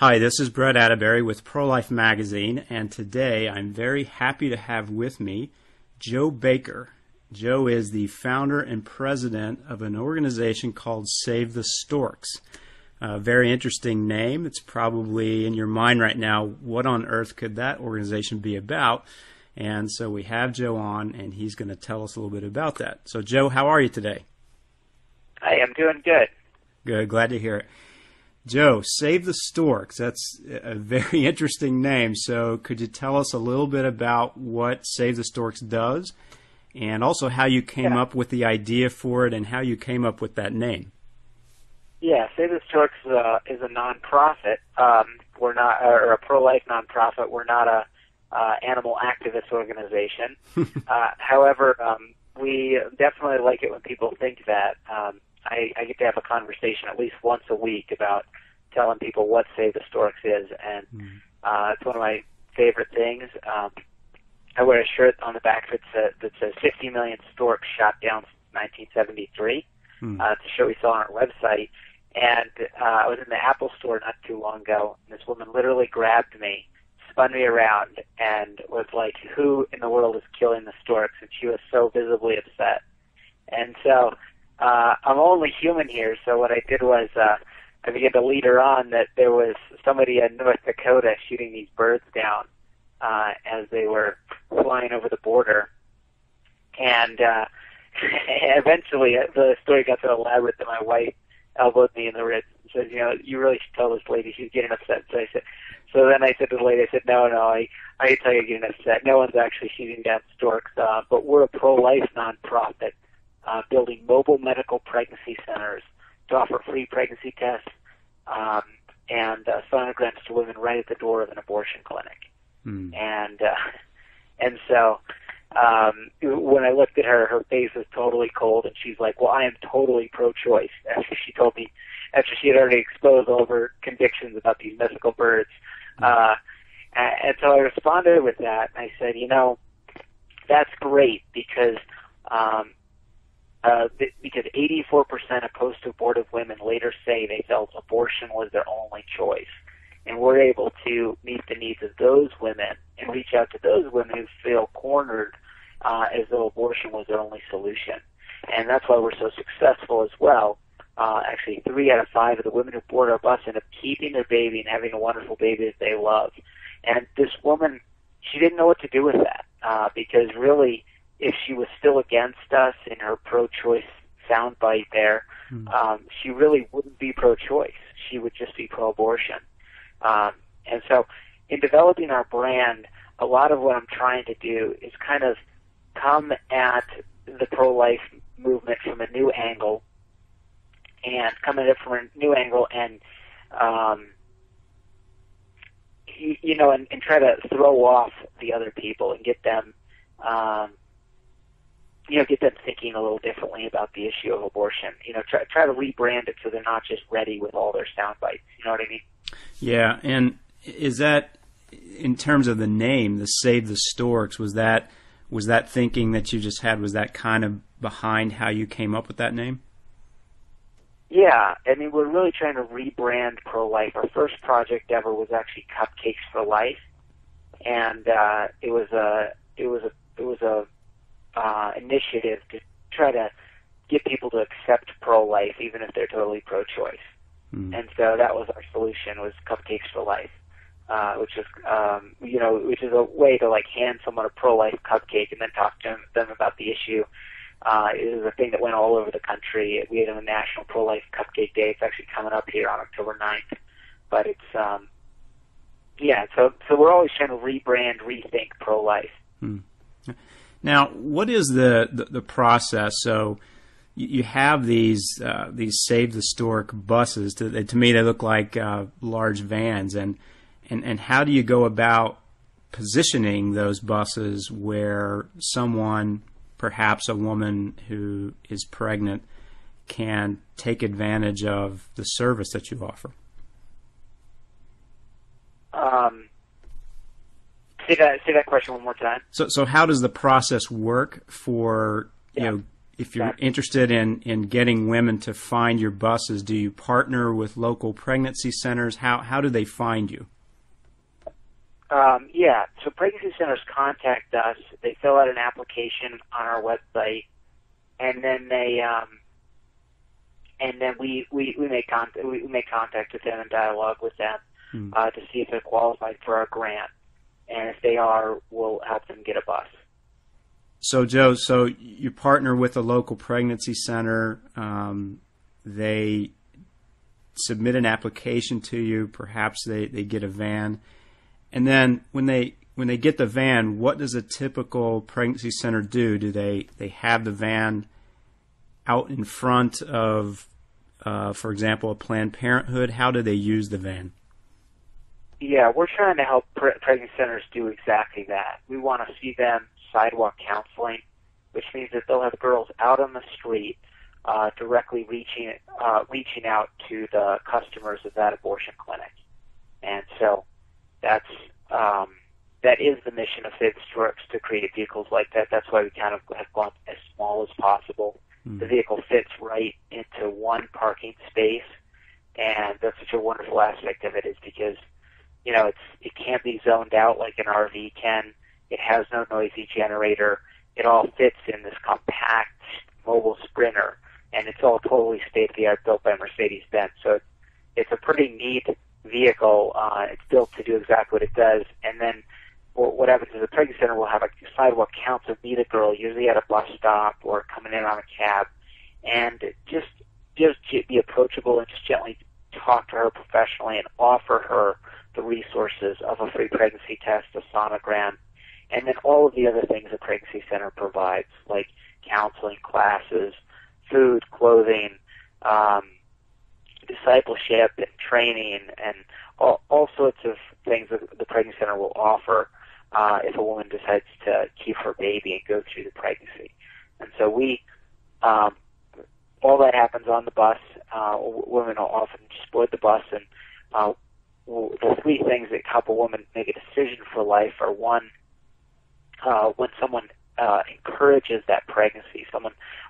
Hi, this is Brett Atterbury with Pro-Life Magazine, and today I'm very happy to have with me Joe Baker. Joe is the founder and president of an organization called Save the Storks. A very interesting name. It's probably in your mind right now, what on earth could that organization be about? And so we have Joe on, and he's going to tell us a little bit about that. So Joe, how are you today? I am doing good. Good, glad to hear it. Joe, Save the Storks, that's a very interesting name. So could you tell us a little bit about what Save the Storks does and also how you came up with the idea for it and how you came up with that name? Yeah, Save the Storks is a nonprofit. We're not, or a pro-life nonprofit. We're not a animal activist organization. However, we definitely like it when people think that. I get to have a conversation at least once a week about telling people what Save the Storks is, and it's one of my favorite things. I wear a shirt on the back that says 50 million storks shot down since 1973. It's a shirt we saw on our website, and I was in the Apple store not too long ago, and this woman literally grabbed me, spun me around, and was like, who in the world is killing the storks? And she was so visibly upset. And so I'm only human here, so what I did was I began to lead her on that there was somebody in North Dakota shooting these birds down as they were flying over the border. And eventually the story got so elaborate that my wife elbowed me in the ribs and said, you really should tell this lady, she's getting upset. So then I said to the lady, no, I can tell you're getting upset. No one's actually shooting down storks, but we're a pro-life nonprofit. Building mobile medical pregnancy centers to offer free pregnancy tests and sonograms to women right at the door of an abortion clinic. And so when I looked at her, her face was totally cold, and she's like, well, I am totally pro-choice, after she told me, after she had already exposed all of her convictions about these mythical birds. And so I responded with that, and I said, that's great, because 84% of post-abortive women later say they felt abortion was their only choice. And we're able to meet the needs of those women and reach out to those women who feel cornered as though abortion was their only solution. And that's why we're so successful as well. Actually, 3 out of 5 of the women who board our bus end up keeping their baby and having a wonderful baby that they love. And this woman, she didn't know what to do with that because really, if she was still against us in her pro-choice soundbite there, she really wouldn't be pro-choice. She would just be pro-abortion. And so in developing our brand, a lot of what I'm trying to do is kind of come at the pro-life movement from a new angle and and try to throw off the other people and get them get them thinking a little differently about the issue of abortion. Try to rebrand it so they're not just ready with all their sound bites. You know what I mean? Yeah, and is that, in terms of the name, the Save the Storks, was that thinking that you just had, was that kind of behind how you came up with that name? Yeah, I mean, we're really trying to rebrand pro-life. Our first project ever was actually Cupcakes for Life, and it was a initiative to try to get people to accept pro-life, even if they're totally pro-choice. And so that was our solution, was Cupcakes for Life, which is a way to hand someone a pro-life cupcake and then talk to them about the issue. It was a thing that went all over the country. We had a National Pro-Life Cupcake Day. It's actually coming up here on October 9th. But it's so we're always trying to rebrand, rethink pro-life. Now, what is the process? So you have these Save the Stork buses. To me, they look like large vans. And how do you go about positioning those buses where someone, perhaps a woman who is pregnant, can take advantage of the service that you offer? Say that question one more time. So how does the process work for, if you're interested in getting women to find your buses, do you partner with local pregnancy centers? How do they find you? Yeah, so pregnancy centers contact us. They fill out an application on our website, and then we make contact with them and dialogue with them to see if they're qualified for our grant, and if they are, we'll help them get a bus. So, Joe, you partner with a local pregnancy center. They submit an application to you. Perhaps they get a van. And then when they get the van, what does a typical pregnancy center do? Do they have the van out in front of, for example, a Planned Parenthood? How do they use the van? Yeah, we're trying to help pregnancy centers do exactly that. We want to see them sidewalk counseling, which means that they'll have girls out on the street directly reaching out to the customers of that abortion clinic. And so that is the mission of Save the Storks, to create vehicles like that. That's why we kind of have gone as small as possible. The vehicle fits right into one parking space, and that's such a wonderful aspect of it, is because, you know, it can't be zoned out like an RV can. It has no noisy generator. It all fits in this compact mobile Sprinter, and it's all totally state-of-the-art, built by Mercedes-Benz. So it's a pretty neat vehicle. It's built to do exactly what it does. And then what happens is the pregnancy center will have a sidewalk counsel meet a girl, usually at a bus stop or coming in on a cab, and just be approachable and just gently talk to her professionally and offer her the resources of a free pregnancy test, a sonogram, and then all of the other things a pregnancy center provides, like counseling, classes, food, clothing, discipleship and training, and all sorts of things that the pregnancy center will offer if a woman decides to keep her baby and go through the pregnancy. And so all that happens on the bus. Women will often just board the bus, and the three things that help a woman make a decision for life are: one, when someone encourages that pregnancy,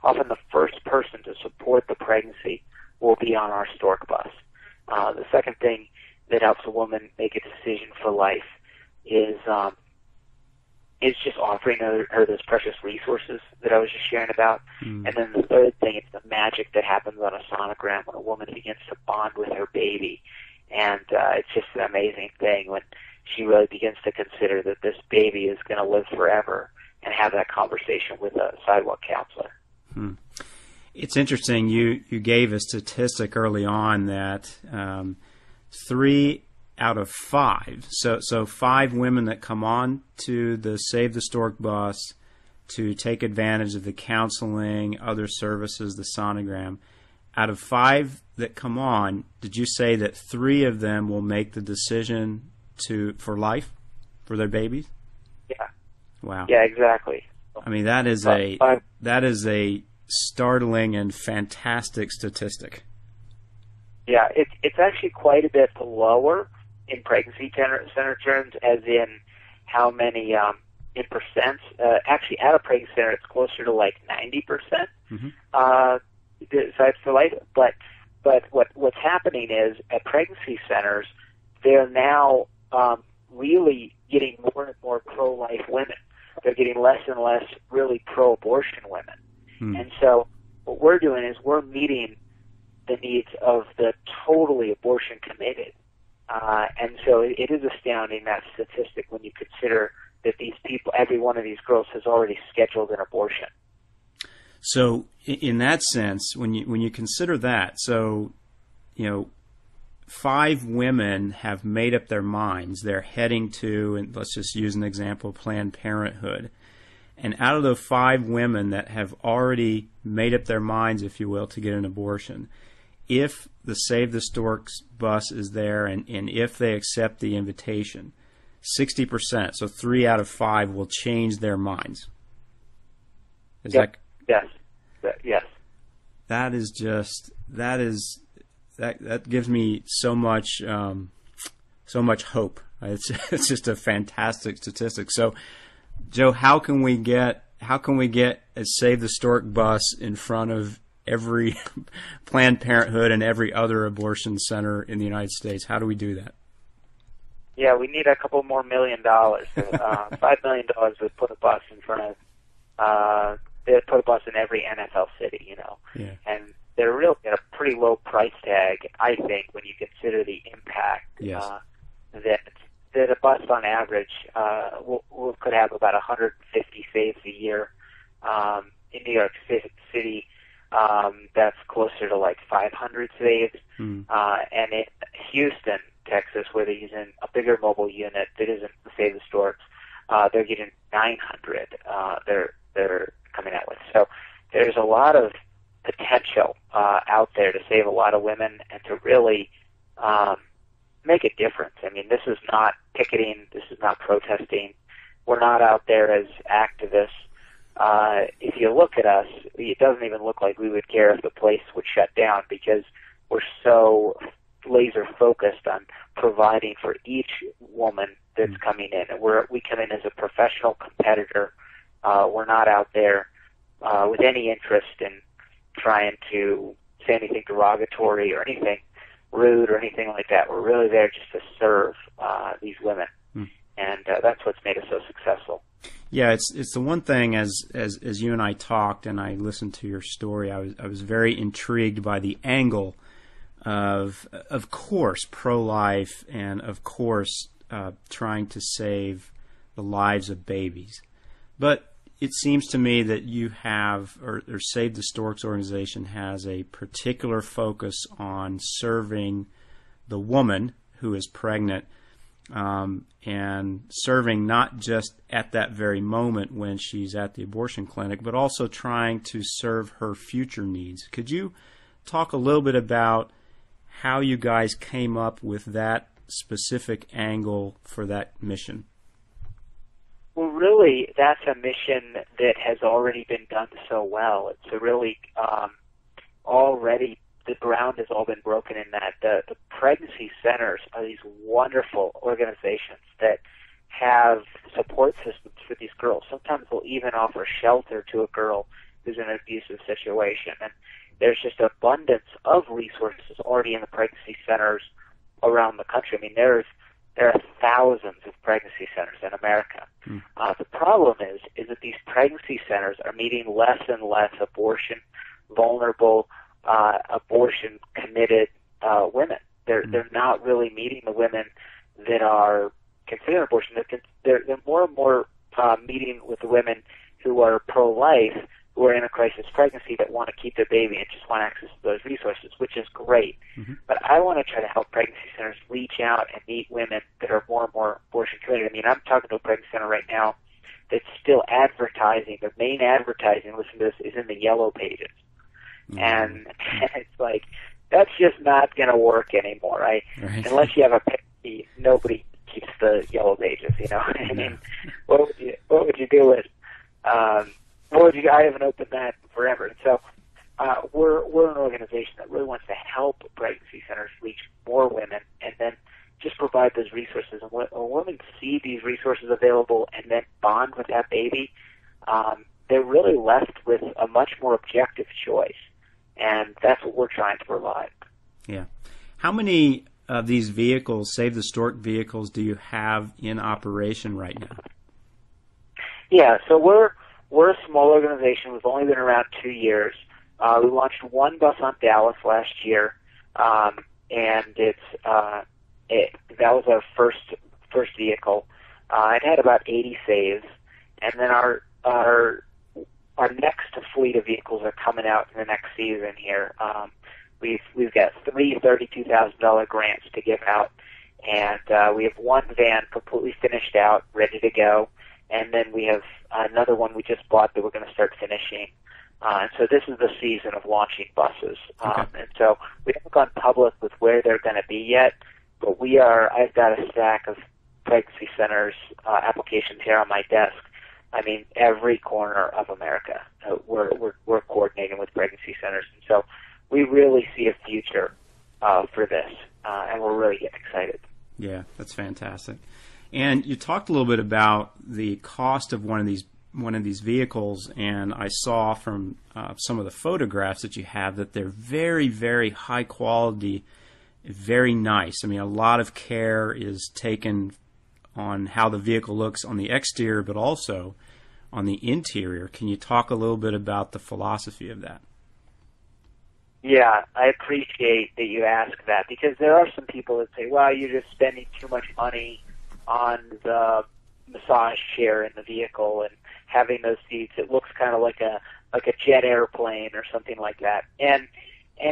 often the first person to support the pregnancy will be on our stork bus. The second thing that helps a woman make a decision for life is just offering her those precious resources that I was just sharing about. And then the third thing is the magic that happens on a sonogram when a woman begins to bond with her baby. And it's just an amazing thing when she really begins to consider that this baby is going to live forever, and have that conversation with a sidewalk counselor. It's interesting. You gave a statistic early on that 3 out of 5, so 5 women that come on to the Save the Stork bus to take advantage of the counseling, other services, the sonogram, out of 5 that come on, did you say that 3 of them will make the decision for life, for their babies? Yeah. Wow. Yeah, exactly. I mean, that is a startling and fantastic statistic. Yeah, it's actually quite a bit lower in pregnancy center terms, as in how many in percent. Actually, at a pregnancy center, it's closer to like 90%. Decides for life. But what's happening is at pregnancy centers, they're now really getting more and more pro-life women. They're getting less and less really pro-abortion women. And so what we're doing is we're meeting the needs of the totally abortion committed. And so it is astounding, that statistic, when you consider that these people, every one of these girls has already scheduled an abortion. So in that sense, when you consider that, so, 5 women have made up their minds. They're heading to, and let's just use an example, Planned Parenthood. And out of the 5 women that have already made up their minds, if you will, to get an abortion, if the Save the Storks bus is there and if they accept the invitation, 60%, so 3 out of 5 will change their minds. Yes. Yes. That gives me so much hope. It's just a fantastic statistic. So, Joe, how can we get a Save the Stork bus in front of every Planned Parenthood and every other abortion center in the United States? How do we do that? Yeah, we need a couple more $1 million. $5 million would put a bus in front of, they'd put a bus in every NFL city, you know. Yeah. And they're really at a pretty low price tag, I think, when you consider the impact. Yes. That a bus on average could have about 150 saves a year. In New York City, that's closer to like 500 saves. And in Houston, Texas, where they're using a bigger mobile unit that isn't the Save the Storks, they're getting 900. They're coming out with. So there's a lot of potential out there to save a lot of women and to really make a difference. I mean, this is not picketing. This is not protesting. We're not out there as activists. If you look at us, it doesn't even look like we would care if the place would shut down because we're so laser focused on providing for each woman that's coming in. And we come in as a professional competitor. We're not out there with any interest in trying to say anything derogatory or anything rude or anything like that. We're really there just to serve these women, and that's what's made us so successful. Yeah, it's the one thing as you and I talked and I listened to your story, I was very intrigued by the angle of course pro-life and of course trying to save the lives of babies, but it seems to me that you have, or Save the Storks organization has a particular focus on serving the woman who is pregnant, and serving not just at that very moment when she's at the abortion clinic, but also trying to serve her future needs. Could you talk a little bit about how you guys came up with that specific angle for that mission? Well, really, that's a mission that has already been done so well. It's a really already the ground has all been broken in that. The pregnancy centers are these wonderful organizations that have support systems for these girls. Sometimes they'll even offer shelter to a girl who's in an abusive situation. And there's just an abundance of resources already in the pregnancy centers around the country. I mean, there are thousands of pregnancy centers in America. The problem is that these pregnancy centers are meeting less and less abortion vulnerable, abortion committed women. They're not really meeting the women that are considering abortion. They're more and more meeting with the women who are pro-life, who are in a crisis pregnancy that want to keep their baby and just want access to those resources, which is great. But I want to try to help pregnancy centers reach out and meet women that are more and more abortion committed. I mean, I'm talking to a pregnancy center right now that's still advertising. Their main advertising, listen to this, is in the yellow pages. And it's like, that's just not going to work anymore, right? Unless you have a pay, nobody keeps the yellow pages, you know? I mean, what would you do with I haven't opened that forever. And so we're an organization that really wants to help pregnancy centers reach more women and then just provide those resources. And when women see these resources available and then bond with that baby, they're really left with a much more objective choice. And that's what we're trying to provide. Yeah. How many of these vehicles, Save the Stork vehicles, do you have in operation right now? Yeah, so we're a small organization. We've only been around 2 years. We launched one bus on Dallas last year, and that was our first vehicle. It had about 80 saves, and then our next fleet of vehicles are coming out in the next season here. We've got 3 $32,000 grants to give out, and we have one van completely finished out, ready to go, and then we have another one we just bought that we're going to start finishing. And so this is the season of launching buses. And so we haven't gone public with where they're going to be yet, but I've got a stack of pregnancy centers applications here on my desk. I mean, every corner of America, we're coordinating with pregnancy centers. And so we really see a future for this, and we're really getting excited. Yeah, that's fantastic. And you talked a little bit about the cost of one of these one of these vehicles, and I saw from some of the photographs that you have that they're very, very high quality, very nice. I mean, a lot of care is taken on how the vehicle looks on the exterior, but also on the interior. Can you talk a little bit about the philosophy of that? Yeah, I appreciate that you ask that, because there are some people that say, well, you're just spending too much money on the massage chair in the vehicle and having those seats. It looks kind of like a jet airplane or something like that. And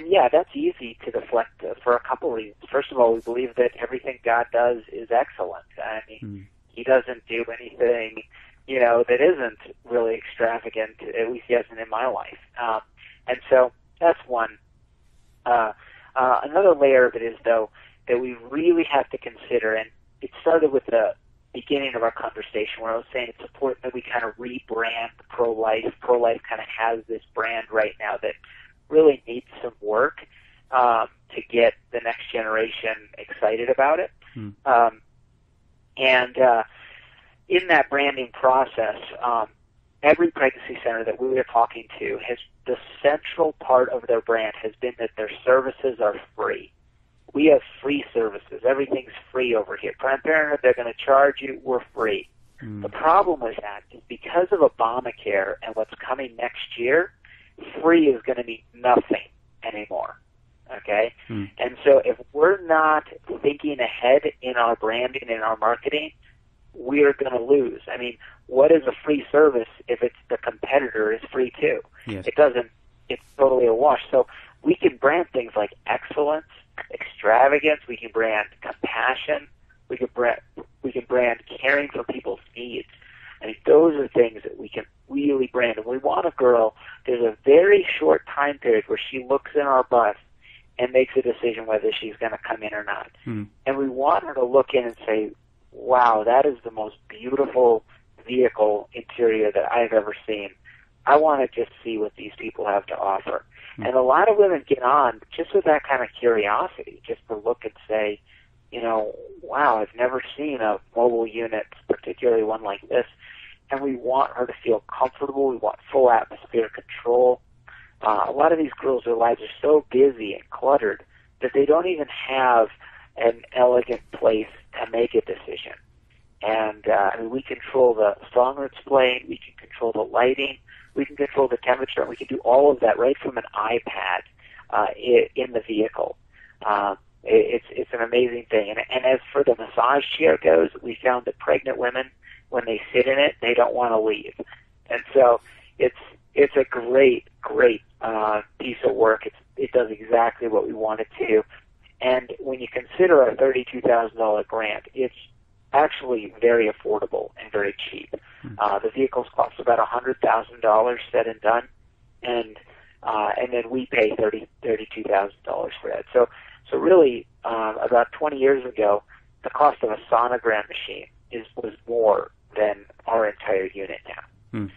yeah, that's easy to deflect for a couple reasons. First of all, we believe that everything God does is excellent. I mean, He doesn't do anything, that isn't really extravagant. At least He hasn't in my life. And so that's one. Another layer of it is, though, that we really have to consider, and it started with the beginning of our conversation where I was saying it's important that we kind of rebrand pro-life. Pro-life kind of has this brand right now that really needs some work to get the next generation excited about it. And in that branding process, every pregnancy center that we were talking to has the central part of their brand has been that their services are free. We have free services. Everything's free over here. Planned Parenthood, they're going to charge you. We're free. The problem with that is because of Obamacare and what's coming next year, free is going to mean nothing anymore. Okay? And so if we're not thinking ahead in our branding and our marketing, we're going to lose. I mean, what is a free service if it's the competitor is free too? Yes. It's totally a wash. So we can brand things like excellence, extravagance, we can brand compassion, we can brand caring for people's needs. I mean, those are things that we can really brand. And we want a girl, there's a very short time period where she looks in our bus and makes a decision whether she's going to come in or not. And we want her to look in and say, wow, that is the most beautiful vehicle interior that I've ever seen. I want to just see what these people have to offer. And a lot of women get on just with that kind of curiosity, just to look and say, wow, I've never seen a mobile unit, particularly one like this. And we want her to feel comfortable. We want full atmosphere control. A lot of these girls, their lives are so busy and cluttered that they don't even have an elegant place to make a decision. And we control the song that's playing, we can control the lighting, we can control the temperature, and we can do all of that right from an iPad in the vehicle. It's an amazing thing. And as for the massage chair goes, we found that pregnant women, when they sit in it, they don't want to leave. And so it's a great piece of work. It does exactly what we want it to. And when you consider a $32,000 grant, it's actually very affordable and very cheap. The vehicles cost about $100,000 said and done, and then we pay $32,000 for that. So really, about 20 years ago, the cost of a sonogram machine was more than our entire unit now.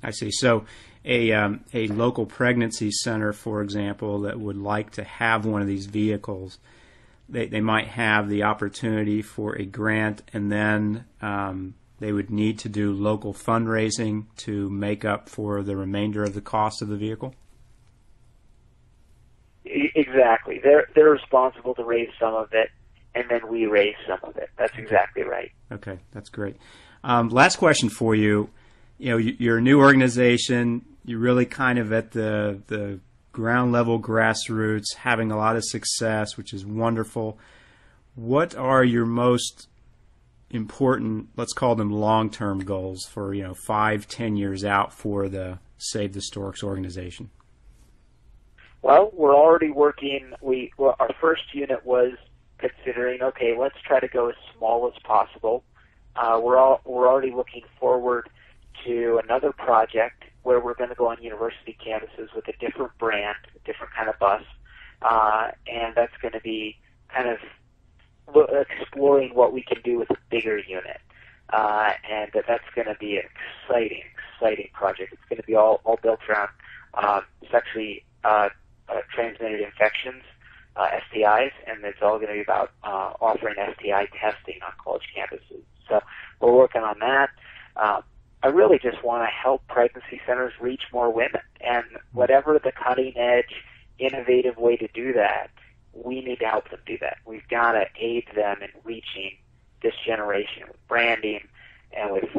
I see. So a local pregnancy center, for example, that would like to have one of these vehicles, they might have the opportunity for a grant, and then they would need to do local fundraising to make up for the remainder of the cost of the vehicle? Exactly. They're responsible to raise some of it, and then we raise some of it. That's exactly right. Okay, that's great. Last question for you. You're a new organization. You're really kind of at the ground level, grassroots, having a lot of success, which is wonderful. What are your most important, let's call them long-term goals for 5-10 years out for the Save the Storks organization? Well, we're already working. Our first unit was considering, okay, let's try to go as small as possible. We're already looking forward to another project where we're going to go on university campuses with a different brand, a different kind of bus, and that's going to be kind of exploring what we can do with a bigger unit, and that's going to be an exciting project. It's going to be all built around sexually transmitted infections, STIs, and it's all going to be about offering STI testing on college campuses. So we're working on that. I really just want to help pregnancy centers reach more women. And whatever the cutting edge, innovative way to do that, we need to help them do that. We've got to aid them in reaching this generation with branding and with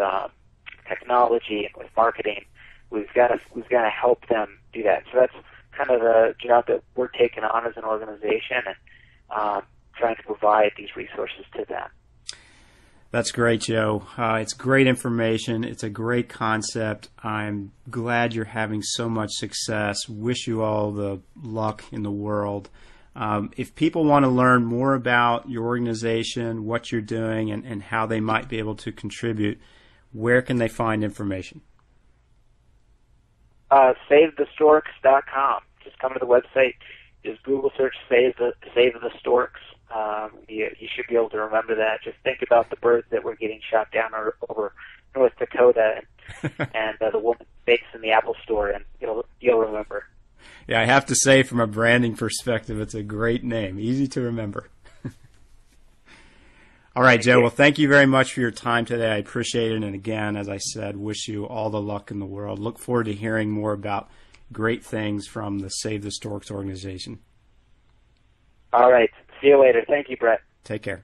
technology and with marketing. We've got to help them do that. So that's kind of the job that we're taking on as an organization, and trying to provide these resources to them. That's great, Joe. It's great information. It's a great concept. I'm glad you're having so much success. Wish you all the luck in the world. If people want to learn more about your organization, what you're doing, and how they might be able to contribute, where can they find information? SaveTheStorks.com. Just come to the website. Just Google search Save the Storks. You should be able to remember that. Just think about the birds that were getting shot down over North Dakota, and the woman bakes in the Apple store, and you'll remember. Yeah, I have to say, from a branding perspective, it's a great name, easy to remember. All right, Joe. Well, thank you very much for your time today. I appreciate it. And again, as I said, wish you all the luck in the world. Look forward to hearing more about great things from the Save the Storks organization. All right. See you later. Thank you, Brett. Take care.